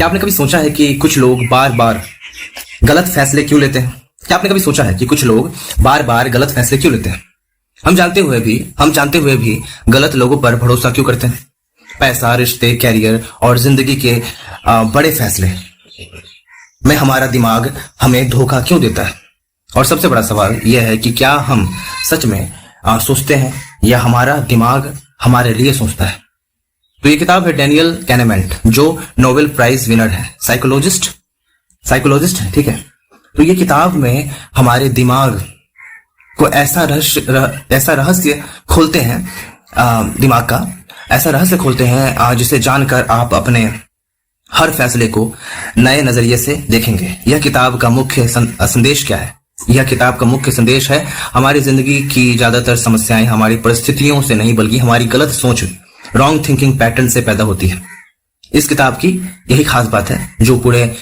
क्या आपने कभी सोचा है कि कुछ लोग बार बार गलत फैसले क्यों लेते हैं? क्या आपने कभी सोचा है कि कुछ लोग बार बार गलत फैसले क्यों लेते हैं? हम जानते हुए भी गलत लोगों पर भरोसा क्यों करते हैं? पैसा, रिश्ते, कैरियर और जिंदगी के बड़े फैसले में हमारा दिमाग हमें धोखा क्यों देता है? और सबसे बड़ा सवाल यह है कि क्या हम सच में सोचते हैं या हमारा दिमाग हमारे लिए सोचता है? तो ये किताब है डैनियल कैनेमेंट, जो नोबेल प्राइज विनर है, साइकोलॉजिस्ट है, ठीक है। तो ये किताब में हमारे दिमाग को ऐसा रहस्य खोलते हैं, दिमाग का ऐसा रहस्य खोलते हैं जिसे जानकर आप अपने हर फैसले को नए नजरिए से देखेंगे। यह किताब का मुख्य संदेश क्या है? यह किताब का मुख्य संदेश है हमारी जिंदगी की ज्यादातर समस्याएं हमारी परिस्थितियों से नहीं बल्कि हमारी गलत सोच, रॉन्ग थिंकिंग पैटर्न से पैदा होती है। इस किताब की यही खास बात है जो पूरे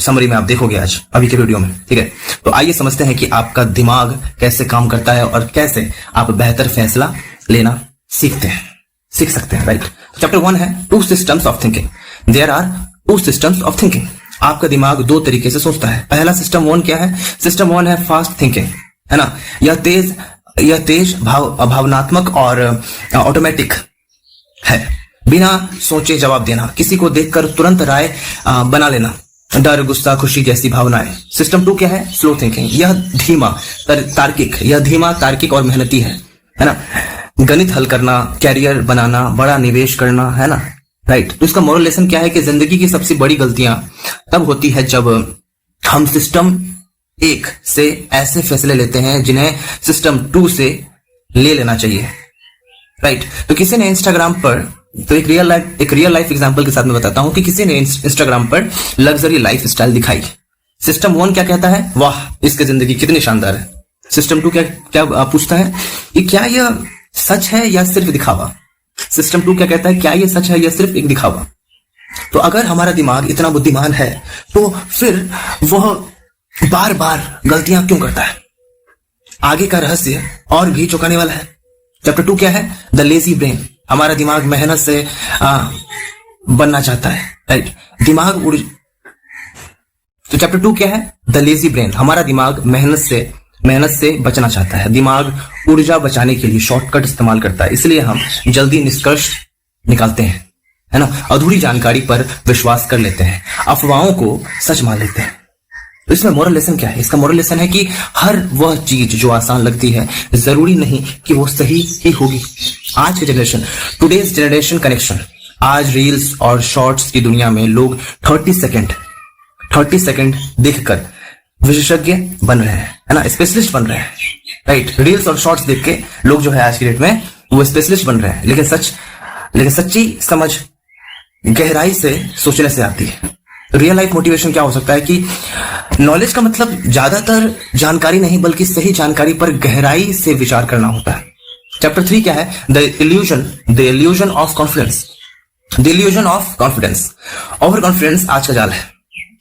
समरी में आप देखोगे आज अभी के वीडियो में, ठीक है। तो आइए समझते हैं कि आपका दिमाग कैसे काम करता है और कैसे आप बेहतर फैसला लेना सीख सकते हैं, राइट। चैप्टर 1 है two systems of thinking. There are two systems of thinking. आपका दिमाग दो तरीके से सोचता है। पहला सिस्टम 1 क्या है? सिस्टम 1 है फास्ट थिंकिंग, है ना। यह तेज भावनात्मक और ऑटोमेटिक है। बिना सोचे जवाब देना, किसी को देखकर तुरंत राय बना लेना, डर, गुस्सा, खुशी जैसी भावनाएं। सिस्टम 2 क्या है? Slow thinking. यह धीमा तार्किक और मेहनती है ना। गणित हल करना, कैरियर बनाना, बड़ा निवेश करना, है ना, राइट। तो इसका मोरल लेसन क्या है कि जिंदगी की सबसे बड़ी गलतियां तब होती है जब हम सिस्टम 1 से ऐसे फैसले लेते हैं जिन्हें सिस्टम 2 से ले लेना चाहिए, राइट। तो किसी ने इंस्टाग्राम पर, तो एक रियल लाइफ एग्जांपल के साथ मैं बताता हूं कि किसी ने इंस्टाग्राम पर लग्जरी लाइफ स्टाइल दिखाई। सिस्टम 1 क्या कहता है? वाह, इसकी जिंदगी कितनी शानदार है। सिस्टम 2 क्या पूछता है कि क्या यह सच है या सिर्फ दिखावा? सिस्टम 2 क्या कहता है? क्या यह सच है या सिर्फ एक दिखावा? तो अगर हमारा दिमाग इतना बुद्धिमान है तो फिर वह बार बार गलतियां क्यों करता है? आगे का रहस्य और भी चौंकाने वाला है। चैप्टर 2 क्या है? The lazy brain. हमारा दिमाग मेहनत से बनना चाहता है, राइट। तो चैप्टर 2 क्या है? The lazy brain. हमारा दिमाग मेहनत से बचना चाहता है। दिमाग ऊर्जा बचाने के लिए शॉर्टकट इस्तेमाल करता है, इसलिए हम जल्दी निष्कर्ष निकालते हैं, है ना। अधूरी जानकारी पर विश्वास कर लेते हैं, अफवाहों को सच मान लेते हैं। तो इसमें मोरल लेसन क्या है? इसका मोरल लेसन है कि हर वह चीज जो आसान लगती है जरूरी नहीं कि वो सही ही होगी। आज के जनरेशन, टुडेज जनरेशन कनेक्शन, आज रील्स और शॉर्ट्स की दुनिया में लोग 30 सेकंड देखकर विशेषज्ञ बन रहे हैं, है ना, स्पेशलिस्ट बन रहे हैं, राइट। रील्स और शॉर्ट्स देख के लोग जो है आज की डेट में वो स्पेशलिस्ट बन रहे हैं, लेकिन सच्ची समझ गहराई से सोचने से आती है। रियल लाइफ मोटिवेशन क्या हो सकता है कि नॉलेज का मतलब ज्यादातर जानकारी नहीं बल्कि सही जानकारी पर गहराई से विचार करना होता है। चैप्टर 3 क्या है? The illusion of confidence. Over confidence आज का जाल है।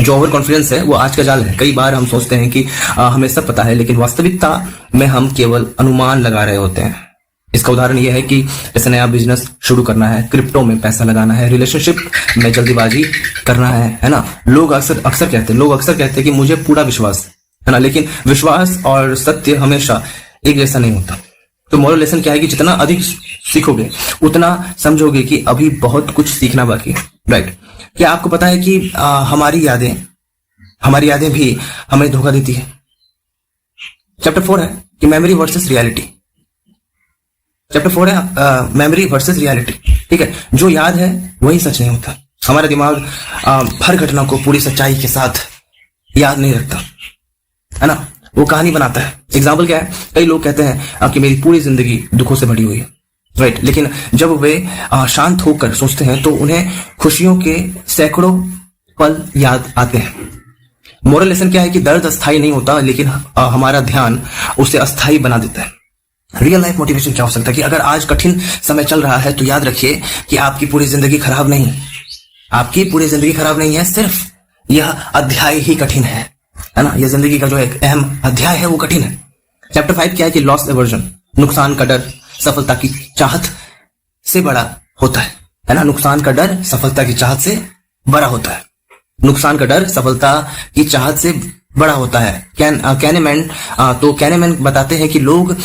जो ओवर कॉन्फिडेंस है वो आज का जाल है। कई बार हम सोचते हैं कि हमें सब पता है, लेकिन वास्तविकता में हम केवल अनुमान लगा रहे होते हैं। इसका उदाहरण यह है कि जैसे नया बिजनेस शुरू करना है, क्रिप्टो में पैसा लगाना है, रिलेशनशिप में जल्दीबाजी करना है ना। लोग अक्सर कहते हैं कि मुझे पूरा विश्वास है ना, लेकिन विश्वास और सत्य हमेशा एक जैसा नहीं होता। तो मोरल लेसन क्या है कि जितना अधिक सीखोगे उतना समझोगे कि अभी बहुत कुछ सीखना बाकी है, राइट। क्या आपको पता है कि हमारी यादें भी हमें धोखा देती है? चैप्टर 4 है कि मेमोरी वर्सेस रियलिटी। चैप्टर 4 है मेमोरी वर्सेस रियलिटी, ठीक है। जो याद है वही सच नहीं होता। हमारा दिमाग हर घटना को पूरी सच्चाई के साथ याद नहीं रखता, है ना, वो कहानी बनाता है। एग्जाम्पल क्या है? कई लोग कहते हैं कि मेरी पूरी जिंदगी दुखों से भरी हुई है, राइट। लेकिन जब वे शांत होकर सोचते हैं तो उन्हें खुशियों के सैकड़ों पल याद आते हैं। मोरल लेसन क्या है कि दर्द अस्थायी नहीं होता, लेकिन हमारा ध्यान उसे अस्थायी बना देता है। रियल लाइफ मोटिवेशन क्या हो सकता है कि अगर आज कठिन समय चल रहा है तो याद रखिए कि आपकी पूरी जिंदगी खराब नहीं है, सिर्फ यह अध्याय ही कठिन है ना। यह जिंदगी का जो एक अहम अध्याय है वो कठिन है। चैप्टर 5 क्या है कि लॉस एवर्जन। नुकसान का डर सफलता की चाहत से बड़ा होता है ना। नुकसान का डर सफलता की चाहत से बड़ा होता है। नुकसान का डर सफलता की चाहत से बड़ा होता है। कैनेमैन बताते हैं कि लोग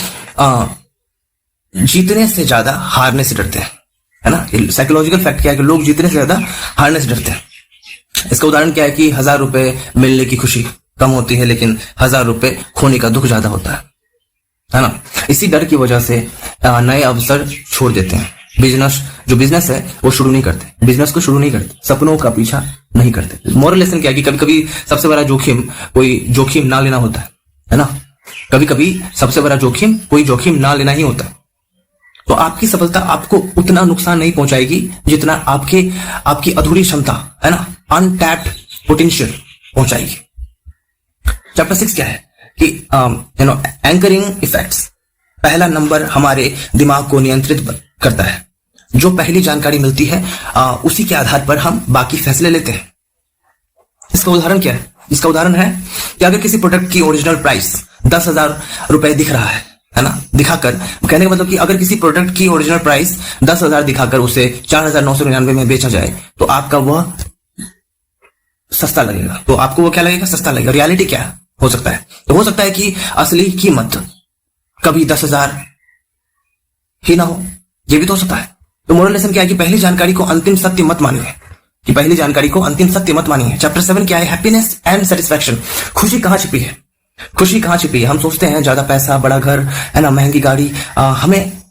जीतने से ज्यादा हारने से डरते हैं, है ना। साइकोलॉजिकल फैक्ट क्या है कि लोग जीतने से ज्यादा हारने से डरते हैं। इसका उदाहरण क्या है कि 1000 रुपए मिलने की खुशी कम होती है, लेकिन 1000 रुपए खोने का दुख ज्यादा होता है ना। इसी डर की वजह से नए अवसर छोड़ देते हैं। बिजनेस है वो शुरू नहीं करते, बिजनेस को शुरू नहीं करते, सपनों का पीछा नहीं करते। मोरल लेसन क्या है कि कभी कभी सबसे बड़ा जोखिम कोई जोखिम ना लेना होता है ना। कभी कभी सबसे बड़ा जोखिम कोई जोखिम ना लेना ही होता है। तो आपकी सफलता आपको उतना नुकसान नहीं पहुंचाएगी जितना आपकी अधूरी क्षमता, है ना, अनटैप्ड पोटेंशियल पहुंचाएगी। चैप्टर 6 क्या है कि एंकरिंग इफेक्ट्स। पहला नंबर हमारे दिमाग को नियंत्रित करता है। जो पहली जानकारी मिलती है उसी के आधार पर हम बाकी फैसले लेते हैं। इसका उदाहरण क्या है? इसका उदाहरण है कि अगर किसी प्रोडक्ट की ओरिजिनल प्राइस 10,000 रुपए दिख रहा है ना, दिखाकर, कहने का मतलब कि अगर किसी प्रोडक्ट की ओरिजिनल प्राइस 10,000 दिखाकर उसे 4,999 में बेचा जाए तो आपका वह सस्ता लगेगा। तो आपको वो क्या लगेगा? सस्ता लगेगा। रियलिटी क्या हो सकता है? तो हो सकता है कि असली कीमत कभी 10,000 ही ना हो, ये भी तो हो सकता है। तो मोरल लेसन क्या है कि पहली जानकारी को अंतिम सत्य मत मानिए, कि पहली जानकारी को अंतिम सत्य मत मानिए। चैप्टर 7 क्या है? Happiness and satisfaction. खुशी कहाँ छिपी है? खुशी कहाँ छिपी है? हम सोचते हैं ज्यादा पैसा, बड़ा घर, है ना, महंगी गाड़ी हमें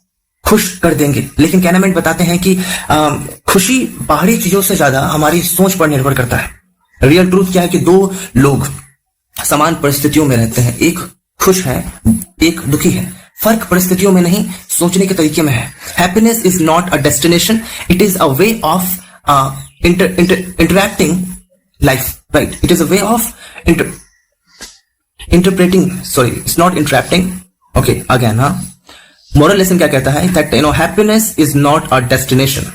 खुश कर देंगे, लेकिन कैनेमैन बताते हैं कि खुशी बाहरी चीजों से ज्यादा हमारी सोच पर निर्भर करता है। रियल ट्रूथ क्या है कि दो लोग समान परिस्थितियों में रहते हैं, एक खुश है, एक दुखी है। फर्क परिस्थितियों में नहीं, सोचने के तरीके में है। Happiness is not a destination, it is a way of interacting life, right. It is a way of interpreting, sorry, it's not interacting. Okay, again, हाँ, मोरल लेसन क्या कहता है? That happiness is not a destination,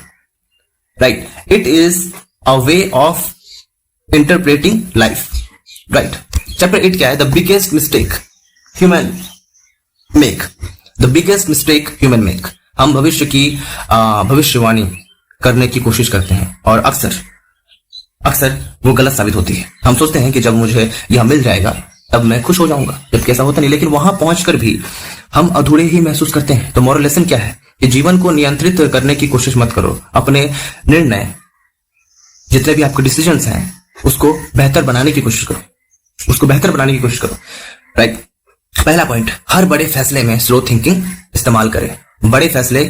right, it is a way of interpreting life, right. Chapter 8 क्या है? The biggest mistake human make. The biggest mistake human make. हम भविष्य की भविष्यवाणी करने की कोशिश करते हैं और अक्सर वो गलत साबित होती है। हम सोचते हैं कि जब मुझे यह मिल जाएगा तब मैं खुश हो जाऊंगा, जबकि ऐसा होता नहीं। लेकिन वहां पहुंचकर भी हम अधूरे ही महसूस करते हैं। तो मोरल लेसन क्या है कि जीवन को नियंत्रित करने की कोशिश मत करो। अपने निर्णय, जितने भी आपके डिसीजंस हैं, उसको बेहतर बनाने की कोशिश करो, राइट। पहला पॉइंट, हर बड़े फैसले में स्लो थिंकिंग इस्तेमाल करें। बड़े फैसले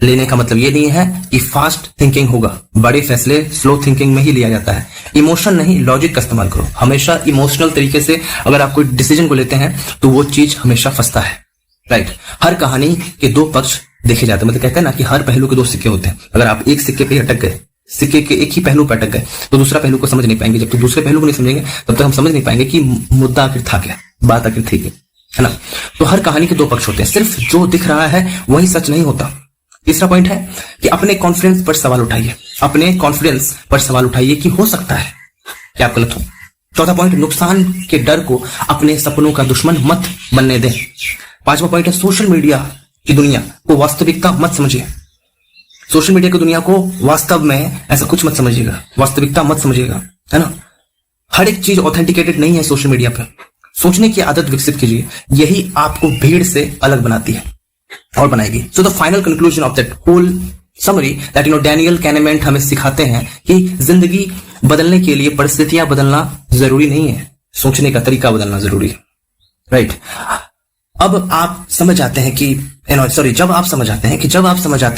लेने का मतलब ये नहीं है कि फास्ट थिंकिंग होगा। बड़े फैसले स्लो थिंकिंग में ही लिया जाता है। इमोशन नहीं, लॉजिक का इस्तेमाल करो। हमेशा इमोशनल तरीके से अगर आप कोई डिसीजन को लेते हैं तो वो चीज हमेशा फंसता है, राइट। हर कहानी के दो पक्ष देखे जाते हैं, मतलब कहते हैं ना कि हर पहलू के दो सिक्के होते हैं। अगर आप एक सिक्के पे अटक गए, सिक्के के एक ही पहलू पर अटक गए, तो दूसरा पहलू को समझ नहीं पाएंगे। जब तक दूसरे पहलू को नहीं समझेंगे तब तक हम समझ नहीं पाएंगे कि मुद्दा आखिर था क्या, बात आखिर थी क्या, है ना। तो हर कहानी के दो पक्ष होते हैं, सिर्फ जो दिख रहा है वही सच नहीं होता। तीसरा पॉइंट है कि अपने कॉन्फिडेंस पर सवाल उठाइए। अपने कॉन्फिडेंस पर सवाल उठाइए कि हो सकता है कि आप गलत हो। चौथा पॉइंट, नुकसान के डर को अपने सपनों का दुश्मन मत बनने दें। पांचवा पॉइंट है, सोशल मीडिया की दुनिया को वास्तविकता मत समझिए। सोशल मीडिया की दुनिया को वास्तव में ऐसा कुछ मत समझिएगा, वास्तविकता मत समझिएगा, है ना। हर एक चीज ऑथेंटिकेटेड नहीं है सोशल मीडिया पर। सोचने की आदत विकसित कीजिए, यही आपको भीड़ से अलग बनाती है और बनाएगी। So the final conclusion of that whole summary that Daniel Kahneman हमें सिखाते हैं कि जिंदगी बदलने के लिए परिस्थितियां बदलना जरूरी नहीं है, सोचने का तरीका बदलना जरूरी है, राइट। अब आप समझ आते हैं कि जब आप समझ आते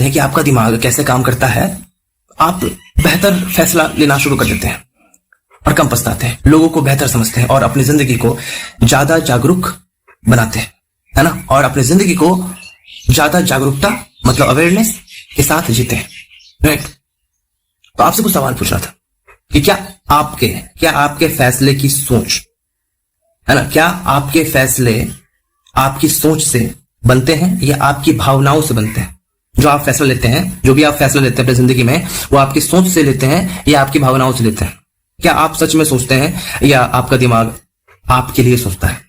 हैं कि आपका दिमाग कैसे काम करता है, आप बेहतर फैसला लेना शुरू कर देते हैं और कम पछताते हैं, लोगों को बेहतर समझते हैं और अपनी जिंदगी को ज्यादा जागरूक बनाते हैं, है ना। और अपनी जिंदगी को ज्यादा जागरूकता मतलब अवेयरनेस के साथ जीते हैं, राइट। तो आपसे कुछ सवाल पूछना था कि क्या आपके फैसले की सोच, है ना, क्या आपके फैसले आपकी सोच से बनते हैं या आपकी भावनाओं से बनते हैं? जो आप फैसला लेते हैं, जो भी आप फैसला लेते हैं अपनी जिंदगी में, वो आपकी सोच से लेते हैं या आपकी भावनाओं से लेते हैं? क्या आप सच में सोचते हैं या आपका दिमाग आपके लिए सोचता है?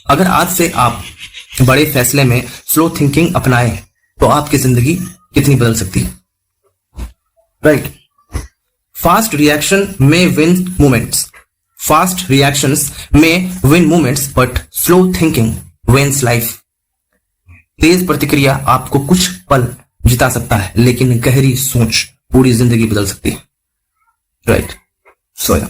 अगर आज से आप बड़े फैसले में स्लो थिंकिंग अपनाएं तो आपकी जिंदगी कितनी बदल सकती है, राइट। फास्ट रिएक्शन में विन मोमेंट्स, फास्ट रिएक्शंस में win moments but slow thinking wins life. तेज प्रतिक्रिया आपको कुछ पल जिता सकता है, लेकिन गहरी सोच पूरी जिंदगी बदल सकती है। राइट, सो या